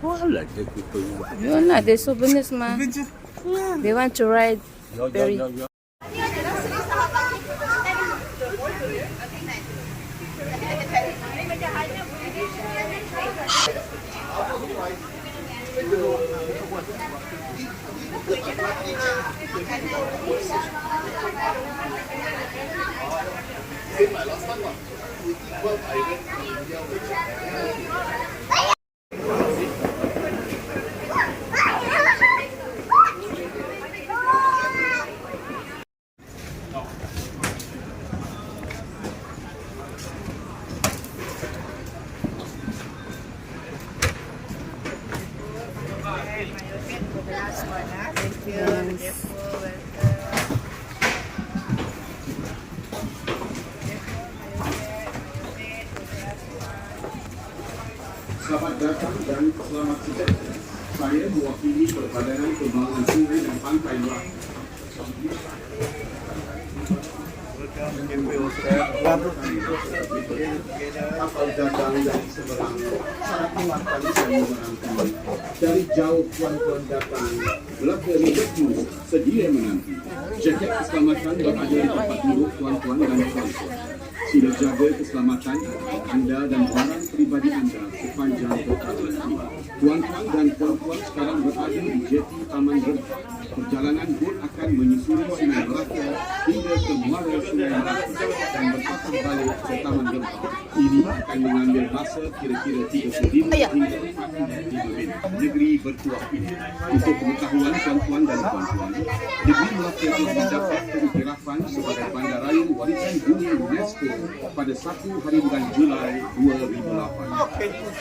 Wala dia people. Yun na, they're souvenirs man. They want to ride ferry. Selamat datang dan selamat sejahtera. Saya mewakili Perbadangan Pembangunan Sungai dan Pantai Melaka. Kapal datang dari seberang, sangat mengakali dan menanti. Dari jauh tuan-tuan datang, Melaka Riverku sedia menanti. Jaket keselamatan berada di tempat duduk tuan-tuan dan puan-puan. Sila jaga keselamatan anda dan barang peribadi anda sepanjang perjalanan. Tuan-tuan dan puan-puan sekarang berada di jeti Taman Rempah. Perjalanan bot akan menyusuri Sungai Melaka hingga ke muara Sungai Melaka dan berpatah balik ke Taman Rempah. Ini akan mengambil masa kira-kira 35 hingga 45 minit. Negeri bertuah ini. Untuk pengetahuan tuan-tuan dan puan-puan, negeri Melaka telah mendapat pengiktirafan sebagai bandaraya warisan dunia UNESCO pada 1 hari bulan Julai 2008.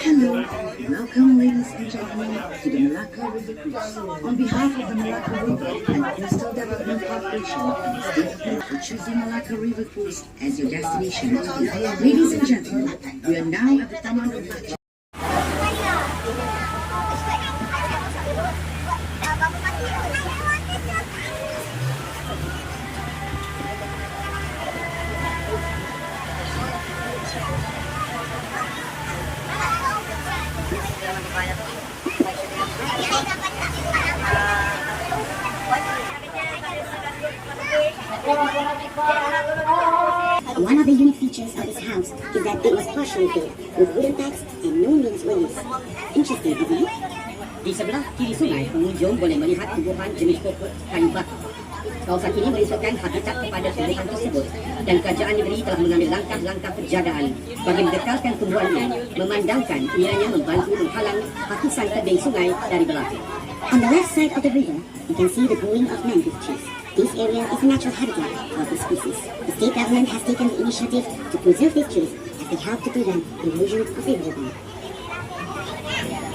Hello, welcome ladies and gentlemen to the Melaka River Cruise. On behalf of the Melaka River and Coastal Development Corporation and the State of Melaka, choosing Melaka River Cruise as your destination. Ladies and gentlemen, we are now at the Taman Rempah. One of the unique features of this house is that it was partially built with wooden pegs and no means wings. Interesting, isn't it? Di sebelah kiri sungai, pengunjung boleh melihat tumbuhan jenis pokok kayu batu. Kawasan ini merupakan habitat kepada tumbuhan tersebut dan kerajaan negeri telah mengambil langkah-langkah penjagaan bagi mendekalkan tumbuhan ini, memandangkan ianya membantu menghalang hakisan tebing sungai dari belakang. On the left side of the river, you can see the growing of mangrove trees. This area is the natural habitat of the species. The state government has taken the initiative to preserve these trees as they help to prevent erosion of the river.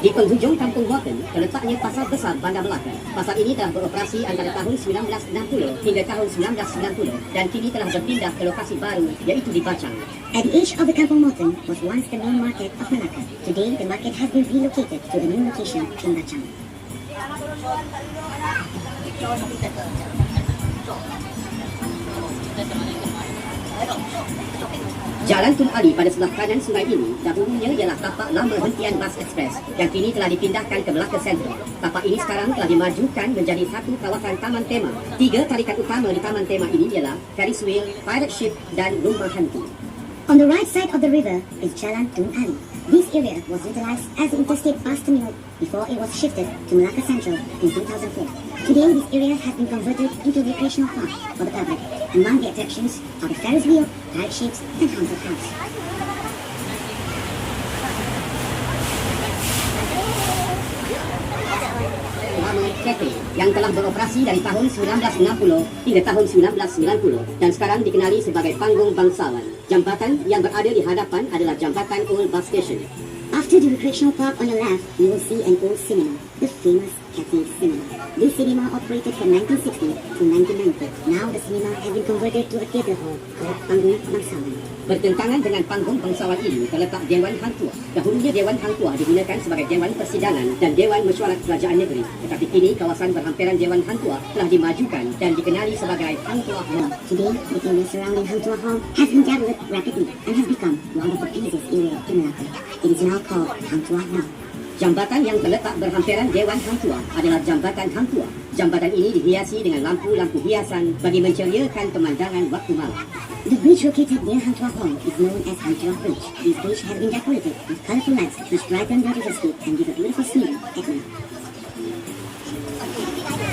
Di penghujung Kampung Waken, terletaknya Pasar Besar Bandar Melaka. Pasar ini telah beroperasi antara tahun 1960 hingga tahun 1990 dan kini telah berpindah ke lokasi baru, iaitu di Bacang. At the edge of the Kampung Mountain was once the main market of Melaka. Today, the market has been relocated to a new location in Bacang. Jalan Tun Ali pada sebelah kanan sungai ini dahulunya ialah tapak lama hentian bas ekspres yang kini telah dipindahkan ke Melaka Sentral. Tapak ini sekarang telah dimajukan menjadi satu kawasan taman tema. 3 tarikan utama di taman tema ini ialah Ferris wheel, pirate ship dan rumah hantu. On the right side of the river is Jalan Tun Ali. This area was utilized as the interstate bus terminal before it was shifted to Melaka Central in 2004. Today, this area has been converted into a recreational park for the public. Among the attractions are the Ferris wheel, pirate ships, and haunted house. Cafe yang telah beroperasi dari tahun 1960 hingga tahun 1990 dan sekarang dikenali sebagai Panggung Bangsawan. Jambatan yang berada di hadapan adalah Jambatan Old Bus Station. After the recreational park on your left, you will see an old cinema, the famous Cathay Cinema. This cinema operated from 1960 to 1990. Now the cinema has been converted to a theatre hall called Panggung Bangsawan. Bertentangan dengan panggung bangsawan ini terletak Dewan Hang Tuah. Dahulunya Dewan Hang Tuah digunakan sebagai Dewan Persidangan dan Dewan Mesyuarat Kerajaan Negeri. Tetapi kini kawasan berhampiran Dewan Hang Tuah telah dimajukan dan dikenali sebagai Hang Tuah Hall. Today, the area surrounding Hang Tuah Hall has been developed rapidly and has become one of the busiest areas in Malacca. It is now called Hang Tuah Hall. Jambatan yang terletak berhampiran Dewan Hang Tuah adalah Jambatan Hang Tuah. Jambatan ini dihiasi dengan lampu-lampu hiasan bagi menceriakan pemandangan waktu malam. The bridge located near Hang Tuah Hall is known as Hang Tuah Bridge. This bridge has been decorated with colorful lights which brighten the riverscape and give a beautiful scenery at night.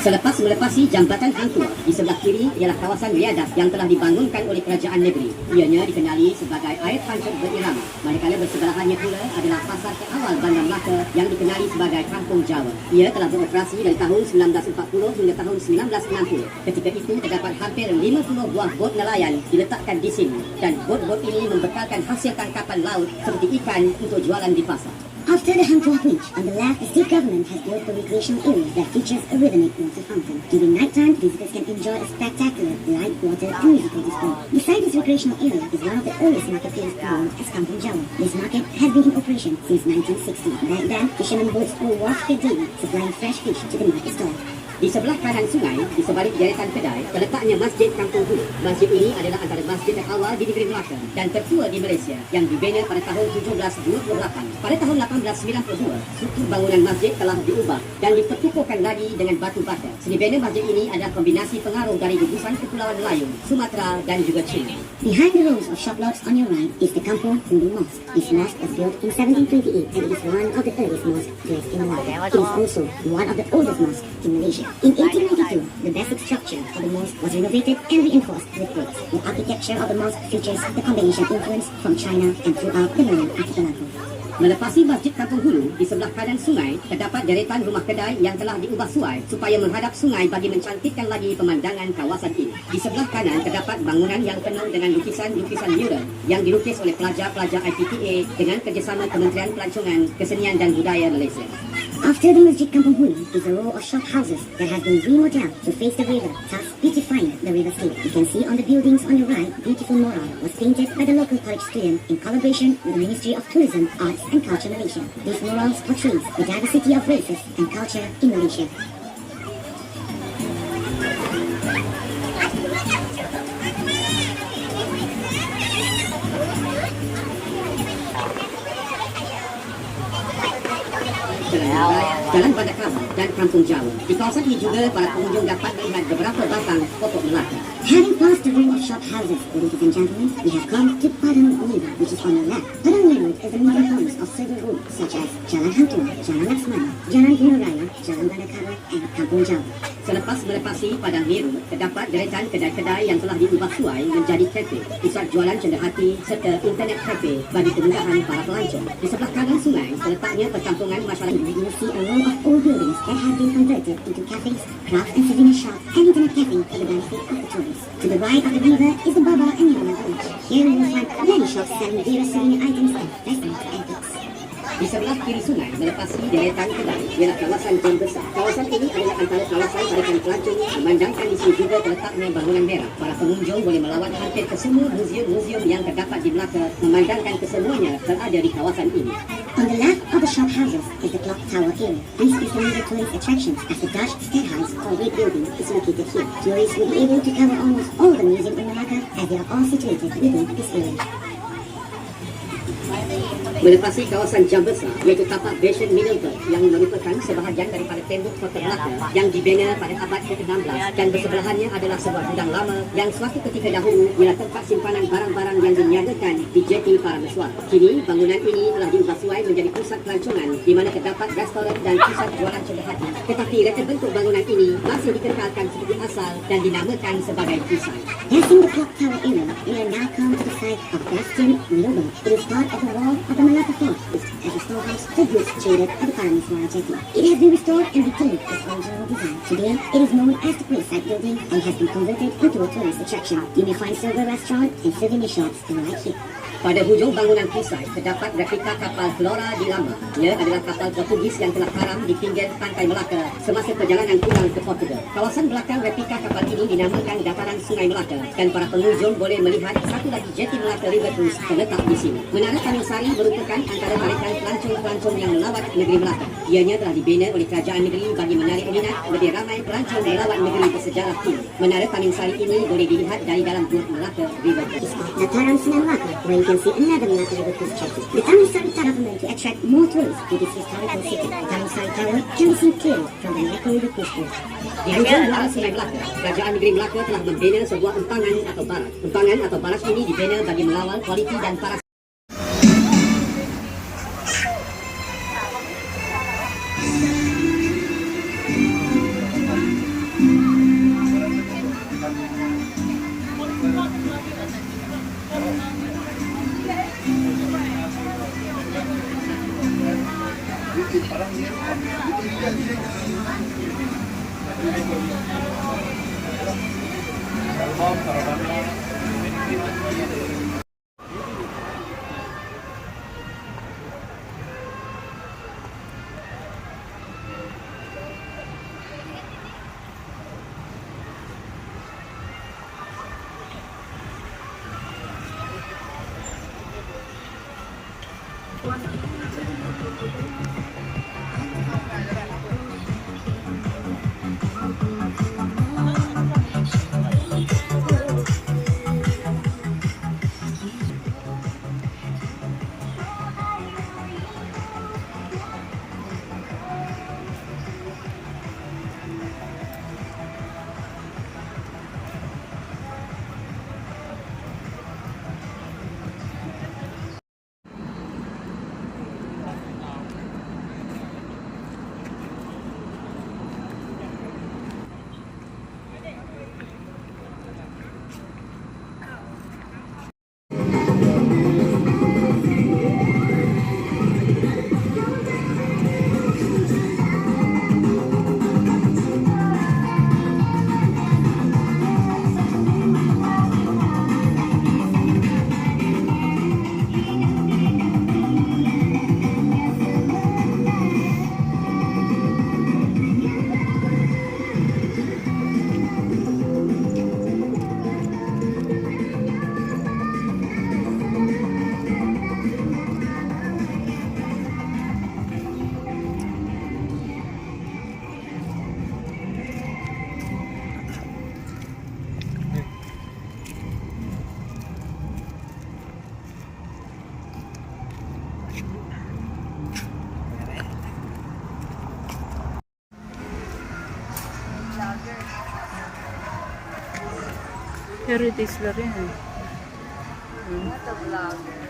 Selepas melepasi Jambatan Hang Tuah, di sebelah kiri ialah kawasan Riadat yang telah dibangunkan oleh kerajaan negeri. Ianya dikenali sebagai air pancur berirama. Manakala bersebelahannya pula adalah pasar awal Bandar Melaka yang dikenali sebagai Kampung Jawa. Ia telah beroperasi dari tahun 1940 hingga tahun 1960. Ketika itu terdapat hampir 50 buah bot nelayan diletakkan di sini dan bot-bot ini membekalkan hasil tangkapan laut seperti ikan untuk jualan di pasar. After the Hang Tuah Bridge, on the left, the state government has built a recreational area that features a rhythmic water fountain. During nighttime, visitors can enjoy a spectacular light water and musical display. Beside this recreational area is one of the earliest marketplaces known as Kampung Jawa. This market has been in operation since 1960. Back then, fishermen boats were washed here daily, supplying fresh fish to the market stall. Di sebelah kanan sungai, di sebalik deretan kedai, terletaknya Masjid Kampung Hulu. Masjid ini adalah antara masjid terawal di negeri Melaka dan tertua di Malaysia yang dibina pada tahun 1728. Pada tahun 1892, struktur bangunan masjid telah diubah dan dipertukuhkan lagi dengan batu bata. Seni bina masjid ini adalah kombinasi pengaruh dari gugusan Kepulauan Melayu, Sumatera dan juga China. Behind the rows of shop lots on your right is the Kampung Hulu Mosque. This mosque was built in 1728 and it is one of the earliest mosques built in Malacca. It is also one of the oldest mosques in Malaysia. In 1892, the basic structure of the mosque was renovated and reinforced with bricks. The architecture of the mosque features the combination influence from China and throughout the Malay archipelago. Melepasi Masjid Kampung Hulu, di sebelah kanan sungai, terdapat deretan rumah kedai yang telah diubah suai supaya menghadap sungai bagi mencantikkan lagi pemandangan kawasan ini. Di sebelah kanan terdapat bangunan yang penuh dengan lukisan-lukisan mural yang dilukis oleh pelajar-pelajar IPTA dengan kerjasama Kementerian Pelancongan, Kesenian dan Budaya Malaysia. After the Masjid Kampung Hulu is a row of shop houses that have been remodeled to face the river, thus beautifying the riverscape. You can see on the buildings on your right, beautiful mural was painted by the local college student in collaboration with the Ministry of Tourism, Arts and Culture Malaysia. These murals portrays the diversity of races and culture in Malaysia. Jalan Bandar Kelabang dan Kampung Jawa. Di kawasan ini juga para pengunjung dapat melihat beberapa batang pokok Melaka. Having passed the row of shop houses, ladies and gentlemen, we have come to Padang River, which is on the left. Padang River is the meeting homes of several routes such as Jalan Hang Tuah, Jalan Laksmana, Jalan Gunung Raya, Jalan Bandar Kelabang, and Kampung Jawa. Selepas melepasi Padang Biru, terdapat deretan kedai-kedai yang telah diubah suai menjadi kafe, pusat jualan cenderhati serta internet kafe bagi kemudahan para pelancong. Di sebelah kanan sungai terletaknya perkampungan masyarakat. You will see a row of old buildings that have been converted into cafes, craft and souvenir shops, and internet cafe for the benefit of the tourists. To the right of the river is the Baba and Yama village. Here you will find many shops selling various souvenir items and restaurants and antiques. Di sebelah kiri sungai melepasi deretan kedai ialah kawasan Jam Besar. Kawasan ini adalah antara kawasan tarikan pelancong. Memandangkan di sini juga terletaknya bangunan merah. Para pengunjung boleh melawat hampir ke semua muzium-muzium yang terdapat di Melaka. Memandangkan kesemuanya berada di kawasan ini. On the left of the shop houses is the clock tower area. This is the major tourist attraction as the Dutch Stadhuis or Red Building is located here. Tourists will be able to cover almost all the museums in Malacca as they are all situated within this area. Melepasi kawasan Jam Besar iaitu tapak Bastion Middleburg yang merupakan sebahagian daripada tembok kota Melaka yang dibina pada abad ke-16 dan bersebelahannya adalah sebuah gudang lama yang suatu ketika dahulu ialah tempat simpanan barang-barang yang diniagakan di jeti para mesyuarat. Kini bangunan ini telah diubah suai menjadi pusat pelancongan di mana terdapat restoran dan pusat jualan cenderhati. Tetapi reka bentuk bangunan ini masih dikekalkan seperti asal dan dinamakan sebagai pusat. Passing the clock tower area, we are now come to the site of Bastion Middleburg. It is part of the wall of the Malacca Fort is as a storehouse for goods traded at the Paramiswara jetty. It has been restored and retained its original design. Today, it is known as the Quayside Building and has been converted into a tourist attraction. You may find several restaurants and souvenir shops right here. Pada hujung bangunan Quayside terdapat replika kapal Flora di Lama. Ia adalah kapal Portugis yang telah karam di pinggir pantai Melaka semasa perjalanan pulang ke Portugal. Kawasan belakang replika kapal ini dinamakan Dataran Sungai Melaka dan para pengunjung boleh melihat satu lagi jeti Melaka River Cruise terletak di sini. Menara Tanjung Sari merupakan antara tarikan pelancong-pelancong yang melawat negeri Melaka. Ianya telah dibina oleh kerajaan negeri bagi menarik minat lebih ramai pelancong melawat negeri bersejarah ini. Menara Tanjung Sari ini boleh dilihat dari dalam Bukit Melaka River Cruise. Dataran Sungai Melaka, where you can see another Malacca River Cruise jetty. The Tanjung Sari government to attract more tourists to this historical city. The Tanjung Sari Tower can be seen clearly from the Malacca River Cruise bridge. Di hujung muara Sungai Melaka, kerajaan negeri Melaka telah membina sebuah empangan atau barak. Empangan atau barak ini dibina bagi mengawal kualiti dan paras. Heritage na rin. Vlogger.